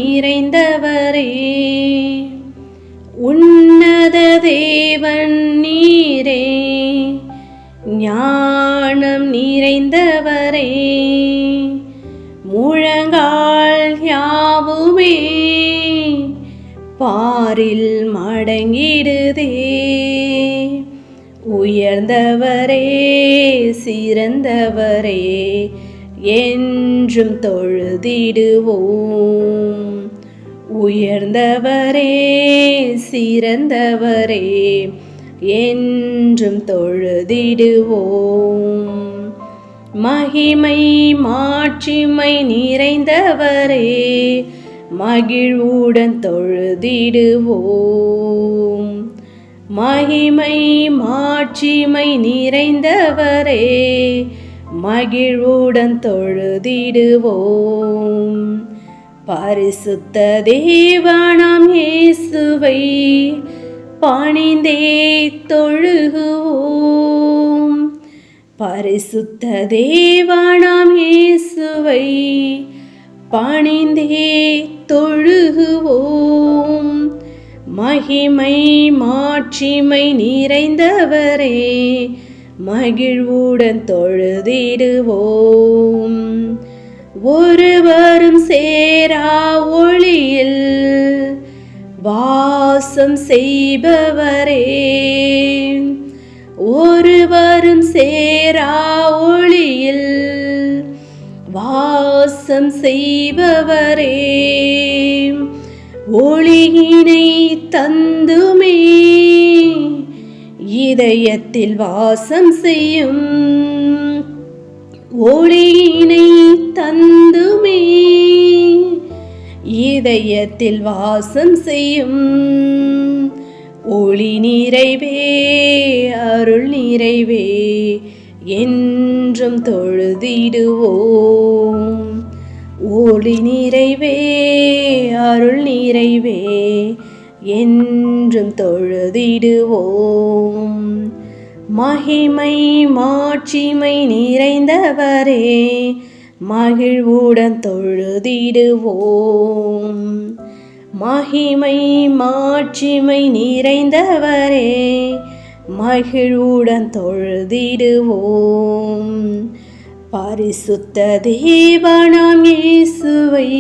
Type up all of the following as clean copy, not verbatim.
நிறைந்தவரே, உன்னத தேவன் நீரே, ஞானம் நிறைந்தவரே, முழங்கால் யாவுமே பாரில் மடங்கிடுதே. உயர்ந்தவரே, சிறந்தவரே, என்றும் தொழுதிடுவோம். உயர்ந்தவரே, சிறந்தவரே, என்றும் தொழுதிடுவோம். மகிமை மாட்சிமை நிறைந்தவரே, மகிழ்வுடன் தொழுதிடுவோம். மகிமை மாட்சிமை நிறைந்தவரே, மகிழ்வுடன் தொழுதிடுவோம். பரிசுத்த தேவனாம் இயேசுவை பணிந்தே தொழுகுவோம். பரிசுத்த தேவனாம் இயேசுவை பணிந்தே தொழுகுவோம். மகிமை மாட்சிமை நிறைந்தவரே, மகிழ்வுடன் தொழுதிடுவோம். ஒருவரும் சேரா ஒளியில் வாசம் செய்பவரே, ஒருவரும் சேரா ஒளியில் வாசம் செய்பவரே, ஒளியினை தந்துமே இதயத்தில் வாசம் செய்யும். ஒளியினை தந்துமே இதயத்தில் வாசம் செய்யும். ஒளி நிறைவே, அருள் நிறைவே, என்றும் தொழுதிடுவோம். ஒளி நிறைவே, அருள் நிறைவே, என்றும் தொழுதிடுவோம். மகிமை மாட்சிமை நிறைந்தவரே, மகிழ்வுடன் தொழுதிடுவோம். மகிமை மாட்சிமை நிறைந்தவரே, மகிழ்வுடன் தொழுதிடுவோம். பரிசுத்த தேவனாம் இயேசுவை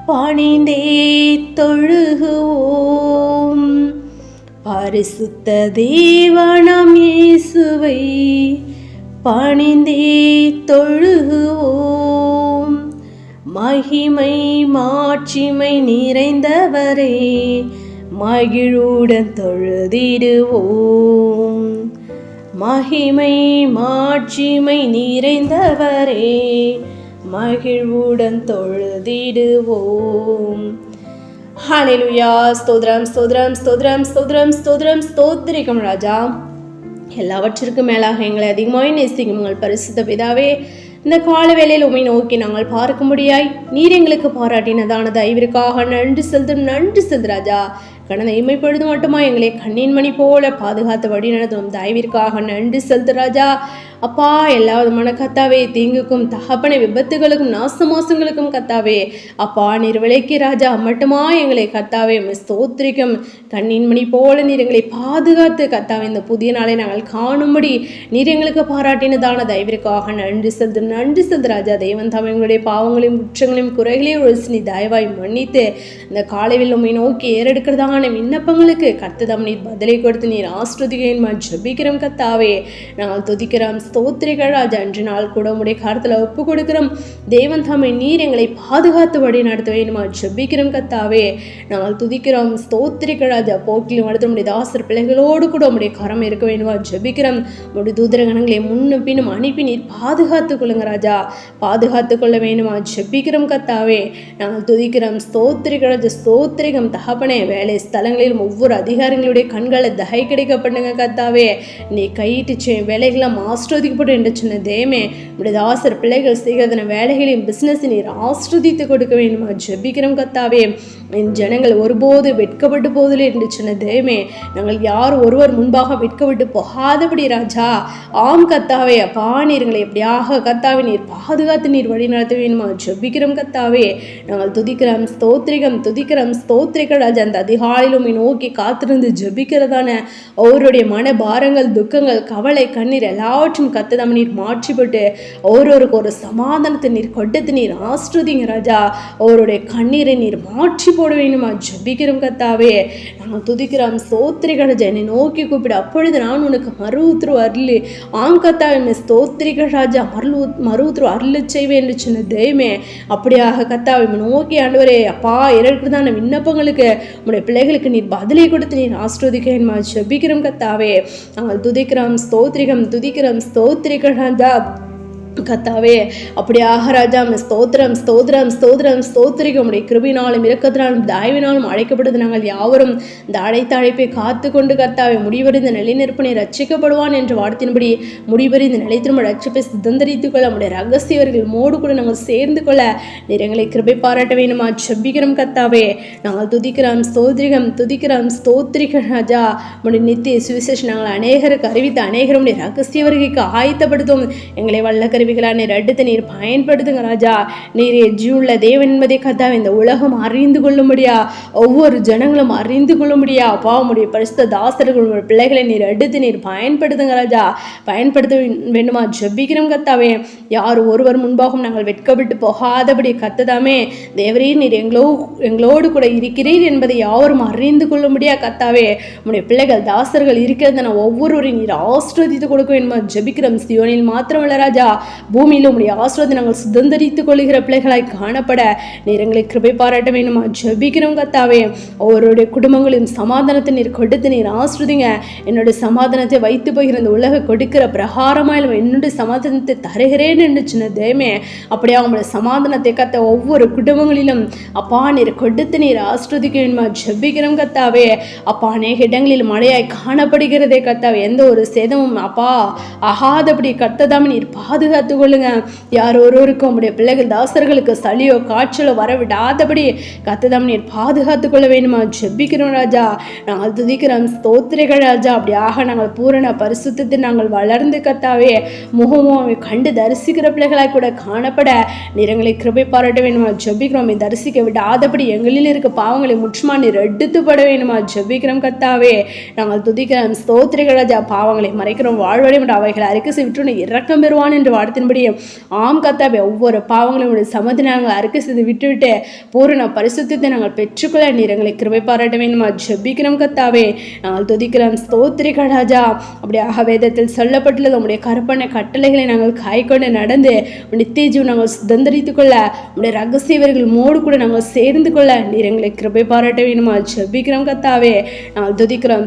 பணிந்தே தொழுகுவோம். பரிசுத்த தேவனாம் இயேசுவை பணிந்தே தொழுகுவோம். மகிமை மாட்சிமை நிறைந்தவரே, மகிழ்வுடன் தொழுதிடுவோம். மகிமை மாட்சிமை நிறைந்தவரே, மகிழ்வுடன் தொழுதிடுவோம். ஹல்லேலூயா. ஸ்தோத்திரம் ஸ்தோத்திரம் ஸ்தோத்திரம் ஸ்தோத்திரம் ஸ்தோத்திரம் ஸ்தோத்திரிக்கும் ராஜா. எல்லாவற்றிற்கும் மேலாக எங்களை அதிகமாக நேசிக்கும் உங்கள் பரிசுத்த பிதாவே, இந்த கால வேளையில் உம்மை நோக்கி நாங்கள் பார்க்கும்படியாய் நீர் எங்களுக்கு பாராட்டினதான தயவிற்காக நன்றி செலுத்து ராஜா. கடந்த இமைப்பொழுது மட்டுமா எங்களை கண்ணின் மணி போல பாதுகாத்து வழி நடத்தும் தயவிற்காக நன்றி செலுத்து ராஜா. அப்பா, எல்லா விதமான கத்தாவே, தீங்குக்கும் தகப்பனை விபத்துகளுக்கும் நாசமோசங்களுக்கும் கத்தாவே அப்பா நீர் விலைக்கு ராஜா மட்டுமா எங்களை கத்தாவே ஸ்தோத்திரிக்கும். கண்ணின் மணி போல நீர் எங்களை பாதுகாத்து கத்தாவே இந்த புதிய நாளை நாங்கள் காணும்படி நீர் எங்களுக்கு பாராட்டினதான தயவிற்காக நன்றி செலுத்து ராஜா. தெய்வன் தாம் எங்களுடைய பாவங்களையும் குற்றங்களையும் குறைகளையும் ஒழிச்சு நீ தயவாய் மன்னித்து இந்த காலையில் உம்மை நோக்கி ஏறெடுக்கிறதான விண்ணப்பங்களுக்கு கர்த்ததாம் நீர் பதிலை கொடுத்து நீர் ஆஸ்ருதிகேன் ஜெபிக்கிறோம் கத்தாவே. நாங்கள் துதிக்கிறோம் ஸ்தோத்திரிகள் ராஜா. அன்று நாள் கூட உடைய கருத்தில் ஒப்பு கொடுக்கிறோம். தேவன் தாமே நீர் எங்களை பாதுகாத்து வழி நடத்த வேணுமா ஜெபிக்கிறோம் கத்தாவே. நாங்கள் துதிக்கிறோம் ஸ்தோத்திரிகள் ராஜா. போக்கிலும் அடுத்த உடைய தாசர் பிள்ளைகளோடு கூட உடைய கரம் இருக்க வேணுமா ஜெபிக்கிறோம். உடைய தூதரகணங்களை முன்னும் பின்னும் அனுப்பி நீர் பாதுகாத்து கொள்ளுங்க ராஜா. பாதுகாத்து கொள்ள வேணுமா ஜெபிக்கிறோம் கத்தாவே. நாங்கள் துதிக்கிறோம் ஸ்தோத்திரிகள் ராஜா. ஸ்தோத்திரிகம் தகப்பனே. வேலை ஸ்தலங்களிலும் ஒவ்வொரு அதிகாரிகளுடைய கண்களை தகை கிடைக்க பண்ணுங்க கத்தாவே. நீ கையிட்டு வேலைகளை ஆஸ்ரதிக்கப்படும் என்று சொன்ன தேமே உடைய தாசர் பிள்ளைகள் செய்கிறதன வேலைகளையும் பிசினஸ் நீர் ஆஸ்ரதித்து கொடுக்க வேண்டுமா ஜெபிக்கிறோம் கத்தாவே. என் ஜனங்கள் ஒருபோது வெட்கப்பட்டு போதில்லை என்று சொன்ன தேமே நாங்கள் யார் ஒருவர் முன்பாக வெட்கப்பட்டு போகாதபடி ராஜா. ஆம் கத்தாவே அப்பா நீர்களை எப்படியாக கத்தாவே நீர் பாதுகாத்து நீர் வழி நடத்த வேணுமா ஜெபிக்கிறோம் கத்தாவே. நாங்கள் துதிக்கிறோம் ஸ்தோத்திரிகள் ராஜா. அந்த அதிகாலையிலும் நோக்கி காத்திருந்து ஜெபிக்கிறதான அவருடைய மன பாரங்கள் துக்கங்கள் கவலை கண்ணீர் எல்லாவற்றும் கத்ததாம நீர் மாற்றிப்பட்டு ஒவ்வொருக்கு ஒரு சமாதானத்தை நீர் கொடுத்து நீர் ஆஸ்ரதிங்க ராஜா. அவருடைய கண்ணீரை நீர் மாற்றி போட வேணுமா ஜெபிக்கிறோம் கத்தாவே. நாங்கள் துதிக்கிறோம் ஸ்தோத்திரிகள் ராஜா. என்னை நோக்கி கூப்பிடு அப்பொழுது நான் உனக்கு மறு உத்தரவு அருளி. ஆம் கத்தாவே ஸ்தோத்திரிகள் ராஜா மறு உத்தரவு அருளி செய்வேன் என்று சொன்ன தெய்வமே அப்படியாக கத்தாவை நோக்கி ஆண்டவரே அப்பா இருக்கிறதான விண்ணப்பங்களுக்கு உடைய பிள்ளைகளுக்கு நீர் பதிலை கொடுத்து நீர் ஆஸ்ரோதிக்க ஜெபிக்கிறோம் கத்தாவே. நாங்கள் துதிக்கிறோம் ஸ்தோத்திரிகள் ராஜா கத்தாவே. அப்படியாக ராஜா ஸ்தோத்திரிக்க உடைய கிருபினாலும் இரக்கத்தினாலும் தயவினாலும் அழைக்கப்படுது நாங்கள் யாவரும் இந்த அழைத்த அழைப்பை காத்து கொண்டு கத்தாவே முடிவறிந்த நிலைநிற்பனை ரட்சிக்கப்படுவான் என்று வார்த்தையின்படி முடிவறிந்த நிலைத்திரும்ப ரட்சிப்பை சுதந்திரித்துக் கொள்ள நம்முடைய ரகசியவர்கள் மோடு கூட நாங்கள் சேர்ந்து கொள்ள நிறங்களை கிருபை பாராட்ட வேணுமா ஜெபிக்கிறோம் கத்தாவே. நாங்கள் துதிக்கிறோம் ஸ்தோத்திரிக்க ராஜா. உடைய நித்திய சுவிசேஷம் நாங்கள் அநேகருக்கு அறிவித்து அநேகருடைய ரகசியவர்களுக்கு ஆயத்தப்படுத்தும். எங்களை வல்ல நீர் அடுத்து நீர் பயன்படுத்துங்க ராஜா. நீர் ஜீவனுள்ள தேவன் என்பதை கத்தாவே இந்த உலகம் அறிந்து கொள்ளும்படியா ஒவ்வொரு ஜனங்களும் அறிந்து கொள்ளும்படியா அப்பா உடைய பரிசுத்த தாசர்கள் பிள்ளைகளை நீர் அடுத்து நீர் பயன்படுத்துங்க ராஜா. பயன்படுத்த வேண்டுமா ஜெபிக்கிறோம் கத்தாவே. யார் ஒருவர் முன்பாகவும் நாங்கள் வெட்கப்பட்டு போகாதபடி கத்ததாமே தேவரே நீர் எங்களோடு கூட இருக்கிறீர் என்பதை யாவரும் அறிந்து கொள்ளும்படியா கத்தாவே உடைய பிள்ளைகள் தாசர்கள் இருக்கிறத நான் ஒவ்வொருவரையும் நீர் ஆஸ்ரதித்து கொடுக்க வேண்டுமா ஜெபிக்கிறோம். சியோனில் மாத்திரமல்ல ராஜா பூமியில் உடைய ஆசீர்வாதத்தை நாங்கள் சுதந்திரித்துக் கொள்கிற பிள்ளைகளாய் காணப்பட நீர் எங்களை கிருபை பாராட்ட வேண்டுமா ஜெபிக்கிறோம் கத்தாவே. அவருடைய குடும்பங்களின் சமாதானத்தை நீர் கொடுத்து நீர் ஆஸ்ரதிங்க. என்னுடைய சமாதானத்தை வைத்து போகிற இந்த உலக கொடுக்கிற பிரகாரமாக என்னுடைய சமாதானத்தை தருகிறேன் என்று சின்ன தேமே அப்படியே அவங்களுடைய சமாதானத்தை கத்த ஒவ்வொரு குடும்பங்களிலும் அப்பா நீர் கொடுத்து நீர் ஆஸ்ரதிக்க வேண்டுமா ஜெபிக்கிறோம் கத்தாவே. அப்பா அநேக இடங்களில் மழையாய் காணப்படுகிறதே கத்தாவே. எந்த ஒரு சேதமும் அப்பா ஆகாதபடி கத்ததாம நீர் பாதுகாத்து கொள்ளுங்க. யார் ஒருவருக்கும் உடைய பிள்ளைகள் தாசர்களுக்கு சளியோ காய்ச்சலோ வரவிடாதபடி கத்ததாம் நீர் பாதுகாத்து கொள்ள வேண்டுமா ஜெபிக்கிறோம் ராஜா. நாங்கள் துதிக்கிறோம் ஸ்தோத்திரிகள் ராஜா. அப்படியாக நாங்கள் பூரண பரிசுத்தத்தை நாங்கள் வளர்ந்து கத்தாவே முகமும் கண்டு தரிசிக்கிற பிள்ளைகளாய் கூட காணப்பட நிறங்களை கிருபை பாராட்ட வேண்டுமா ஜெபிக்கிறோம். தரிசிக்க விடாதபடி எங்களில் இருக்க பாவங்களை முற்றுமா நீர் எடுத்துப்பட வேண்டுமா ஜெபிக்கிறோம் கத்தாவே. நாங்கள் துதிக்கிறோம் ஸ்தோத்திரிகள் ராஜா. பாவங்களை மறைக்கிறோம் வாழ்வடை அவைகளை அறிக்கை விட்டு இரக்கம் பெறுவான் என்று வார்த்தையின்படி ஆம் கத்தாவே ஒவ்வொரு பாவங்களும் சமதி நாங்கள் அறிக்கை செய்து விட்டுவிட்டு பூரண பரிசுத்தத்தை நாங்கள் பெற்றுக்கொள்ள நீர் எங்களை கிருபை பாராட்ட வேண்டுமா ஜெபிக்கிறோம் கத்தாவே. நாங்கள் துதிக்கிறோம் ஸ்தோத்திரிகள் ராஜா. அப்படியாக வேதத்தில் சொல்லப்பட்டுள்ளது உடைய கற்பனை கட்டளைகளை நாங்கள் காய்கொண்டு நடந்து நித்திய ஜீவன் நாங்கள் சுதந்திரித்துக் கொள்ள உடைய ரகசியவர்கள் மோடு கூட நாங்கள் சேர்ந்து கொள்ள நீர் எங்களை கிருபை பாராட்ட வேண்டுமா ஜெபிக்கிறோம் கத்தாவே. நாங்கள் துதிக்கிறோம்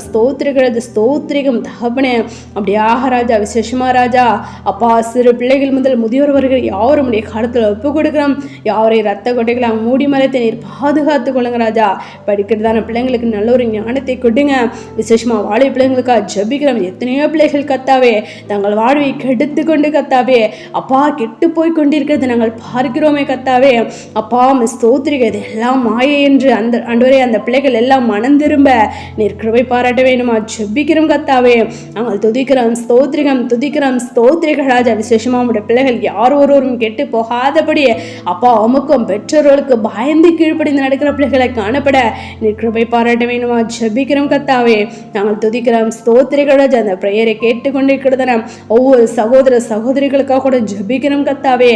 ஸ்தோத்திரிகம் தகப்பனே. அப்படியாக ராஜா விசேஷமா ராஜா அப்பா சிறு பிள்ளைகள் முதல் முதியோர்வர்கள் யாரும் உடைய காலத்தில் ஒப்பு கொடுக்கிறோம். யாரை ரத்த கொட்டைகளை மூடி மறைத்து நீர் பாதுகாத்து கொள்ளுங்க ராஜா. படிக்கிறதான பிள்ளைங்களுக்கு நல்ல ஒரு ஞானத்தை கொடுங்க. விசேஷமா வாழை பிள்ளைங்களுக்காக ஜெபிக்கிறோம். எத்தனையோ பிள்ளைகள் கத்தாவே தங்கள் வாழ்வை கெடுத்து கொண்டு கத்தாவே அப்பா கெட்டு போய் கொண்டிருக்கிறது நாங்கள் பார்க்கிறோமே கத்தாவே. அப்பா ஸ்தோத்திரிக்கிறது எல்லாம் மாயை என்று அந்த பிள்ளைகள் எல்லாம் மனம் திரும்ப நீர் கிருபை பாராட்ட வேண்டுமா ஜெபிக்கிறோம் கத்தாவே. நாங்கள் துதிக்கிறோம் ஸ்தோத்திரிகள் ராஜா. விசேஷமா உடைய பிள்ளைகள் யார் ஒருவரும் கெட்டு போகாதபடி அப்பா அமுக்கும் பெற்றோர்களுக்கு பயந்து கீழ்ப்படிந்து நடக்கிற பிள்ளைகளை காணப்பட நீர் கிருபை பாராட்ட வேண்டுமா ஜெபிக்கிறோம் கத்தாவே. நாங்கள் துதிக்கிறோம் ஸ்தோத்திரிகள் ராஜா. அந்த பிரேயரை கேட்டுக்கொண்டிருக்கிறதான ஒவ்வொரு சகோதர சகோதரிகளுக்காக கூட ஜெபிக்கிறோம் கத்தாவே.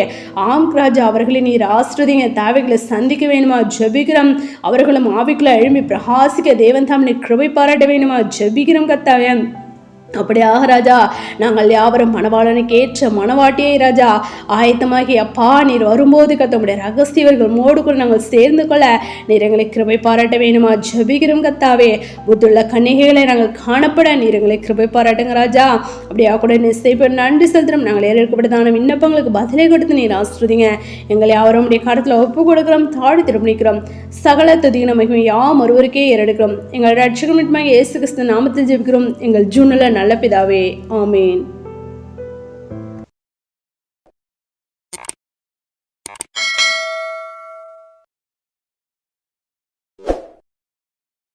ஆம் ராஜா அவர்களை நீர் ஆஸ்ரதிங்க தேவைகளை சந்திக்க வேணுமா ஜெபிக்கிறோம். அவர்களும் ஆவிக்குள்ள எழும்பி பிரகாசிக்க தேவன் தாம் நீர் கிருபை பாராட்ட வேணுமா ஜெபிக்கிறோம் கத்தாவே. அப்படியாக ராஜா நாங்கள் யாவரும் மணவாளனுக்கு ஏற்ற மணவாட்டியை ராஜா ஆயத்தமாகி அப்பா நீர் வரும்போது கத்தமுடைய ரகசியவர்கள் மோடு கூட நாங்கள் சேர்ந்து கொள்ள நீர் எங்களை கிருபை பாராட்ட வேணுமா ஜெபிக்கிறோம் கத்தாவே. புத்துள்ள கன்னிகைகளை நாங்கள் காணப்பட நீர் எங்களை கிருபை பாராட்டுங்க ராஜா. அப்படியா கூட நிச்சய நன்றி செலுத்துறோம். நாங்கள் ஏற்கப்பட்டதான விண்ணப்பங்களுக்கு பதிலை கொடுத்து நீர் ஆசிர்வதிங்க. எங்களை யாவரும் உடைய காலத்தில் ஒப்பு கொடுக்கிறோம் தாழ்த்தி திரும்பிக்கிறோம். சகல துதியின் மகிமை யாம் ஒருவருக்கே ஏறெடுக்கிறோம். எங்கள் ரட்சகர் இயேசு கிறிஸ்து நாமத்தில் ஜெபிக்கிறோம் எங்கள் ஜூனில் நல்ல பிதாவே. ஆமேன்.